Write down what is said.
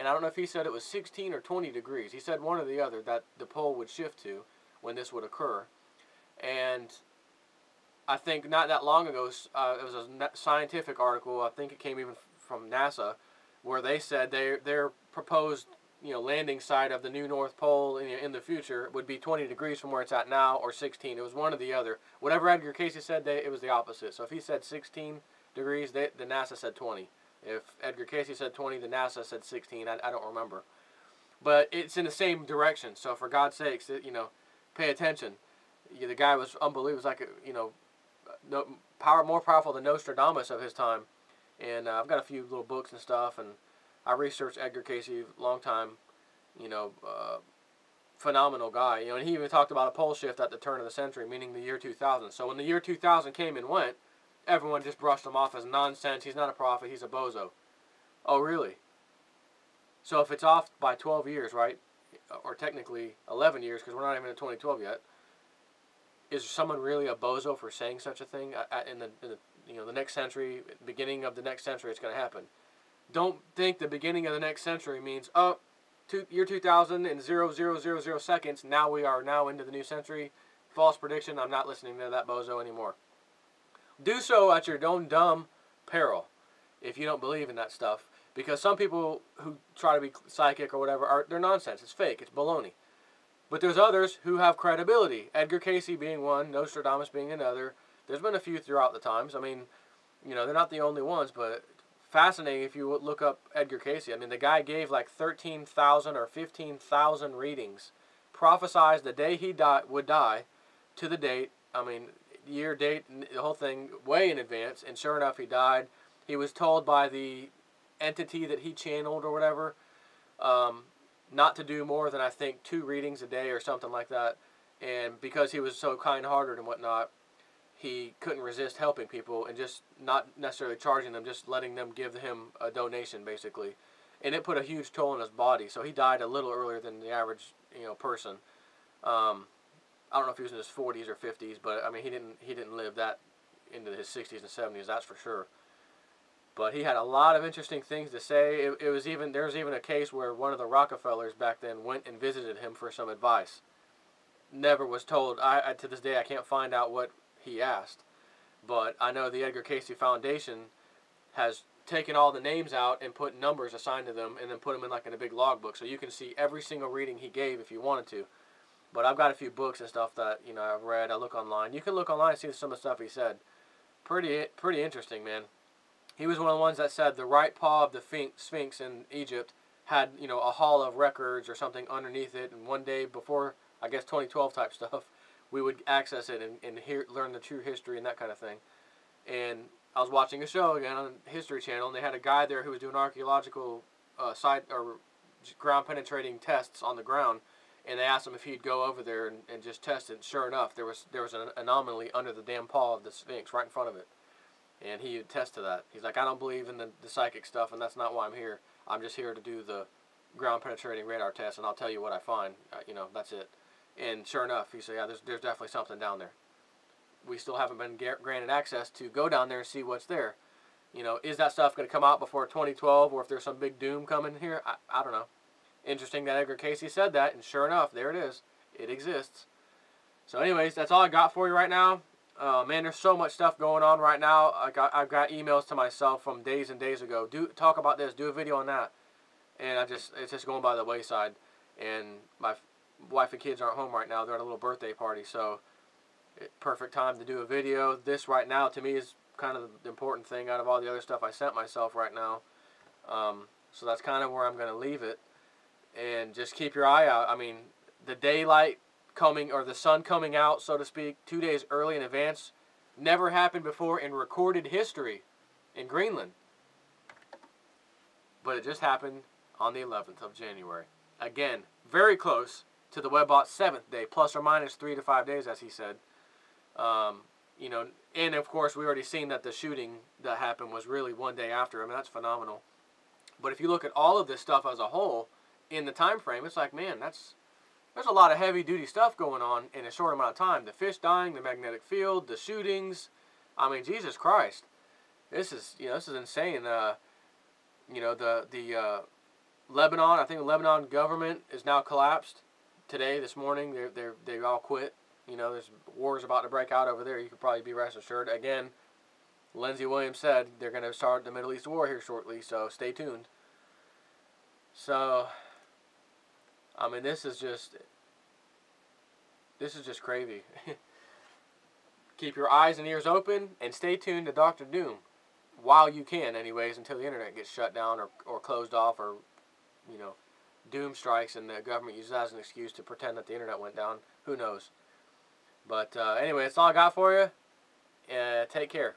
and I don't know if he said it was 16 or 20 degrees. He said one or the other that the pole would shift to when this would occur. And I think not that long ago, it was a scientific article, I think it came even from NASA, where they said their proposed landing site of the new North Pole in the future would be 20 degrees from where it's at now, or 16. It was one or the other. Whatever Edgar Casey said, it was the opposite. So if he said 16 degrees, the NASA said 20. If Edgar Casey said 20, the NASA said 16. I don't remember. But it's in the same direction. So for God's sakes, pay attention. The guy was unbelievable. It was like, more powerful than Nostradamus of his time. And I've got a few little books and stuff, and I researched Edgar Casey a long time, phenomenal guy. And he even talked about a pole shift at the turn of the century, meaning the year 2000. So when the year 2000 came and went, everyone just brushed him off as nonsense. He's not a prophet. He's a bozo. Oh, really? So if it's off by 12 years, right, or technically 11 years, because we're not even in 2012 yet, is someone really a bozo for saying such a thing? In the next century, beginning of the next century, it's going to happen. Don't think the beginning of the next century means, year 2000 and 0.0000 seconds, now we are now into the new century. False prediction. I'm not listening to that bozo anymore. Do so at your own dumb peril if you don't believe in that stuff. Because some people who try to be psychic or whatever, they're nonsense. It's fake. It's baloney. But there's others who have credibility. Edgar Casey being one, Nostradamus being another. There's been a few throughout the times. I mean, they're not the only ones, but fascinating if you look up Edgar Casey. I mean, the guy gave like 13,000 or 15,000 readings. Prophesized the day he would die to the date. I mean, year, date, the whole thing way in advance. And sure enough, he died. He was told by the entity that he channeled or whatever not to do more than, I think, 2 readings a day or something like that. And because he was so kind-hearted and whatnot, he couldn't resist helping people and just not necessarily charging them, just letting them give him a donation, basically. And it put a huge toll on his body. So he died a little earlier than the average, person. I don't know if he was in his 40s or 50s, but I mean, he didn't live that into his 60s and 70s, that's for sure. But he had a lot of interesting things to say. There was even a case where one of the Rockefellers back then went and visited him for some advice. Never was told. To this day, I can't find out what he asked. But I know the Edgar Casey Foundation has taken all the names out and put numbers assigned to them and then put them in a big logbook. So you can see every single reading he gave if you wanted to. But I've got a few books and stuff that, I've read. I look online. You can look online and see some of the stuff he said. Pretty interesting, man. He was one of the ones that said the right paw of the Sphinx in Egypt had, a hall of records or something underneath it. And one day before, I guess, 2012 type stuff, we would access it and learn the true history and that kind of thing. And I was watching a show again on History Channel, and they had a guy there who was doing archaeological ground penetrating tests on the ground. And they asked him if he'd go over there and just test it. Sure enough, there was an anomaly under the damn paw of the Sphinx right in front of it. And he would attest to that. He's like, I don't believe in the psychic stuff, and that's not why I'm here. I'm just here to do the ground penetrating radar test, and I'll tell you what I find. That's it. And sure enough, he said, yeah, there's definitely something down there. We still haven't been granted access to go down there and see what's there. Is that stuff going to come out before 2012, or if there's some big doom coming here? I don't know. Interesting that Edgar Casey said that, and sure enough, there it is. It exists. So anyways, that's all I got for you right now. Man, there's so much stuff going on right now. I've got emails to myself from days and days ago. Talk about this. Do a video on that. And it's just going by the wayside. And my wife and kids aren't home right now. They're at a little birthday party. So, perfect time to do a video. This right now, to me, is kind of the important thing out of all the other stuff I sent myself right now. So that's kind of where I'm going to leave it. And just keep your eye out. I mean, the daylight coming, or the sun coming out, so to speak, 2 days early in advance, never happened before in recorded history in Greenland. But it just happened on the 11th of January. Again, very close to the Webbot's 7th day, plus or minus 3 to 5 days, as he said. And of course, we already seen that the shooting that happened was really 1 day after. I mean, that's phenomenal. But if you look at all of this stuff as a whole, in the time frame, it's like, man, there's a lot of heavy-duty stuff going on in a short amount of time. The fish dying, the magnetic field, the shootings. I mean, Jesus Christ. This is insane. Lebanon, I think the Lebanon government is now collapsed today, this morning. They all quit. You know, there's wars about to break out over there. You could probably be rest assured. Again, Lindsey Williams said they're going to start the Middle East war here shortly, so stay tuned. So, I mean, this is just crazy. Keep your eyes and ears open and stay tuned to Dr. Doom while you can, anyways, until the internet gets shut down or closed off, or, you know, doom strikes and the government uses that as an excuse to pretend that the internet went down. Who knows? But anyway, that's all I got for you. Take care.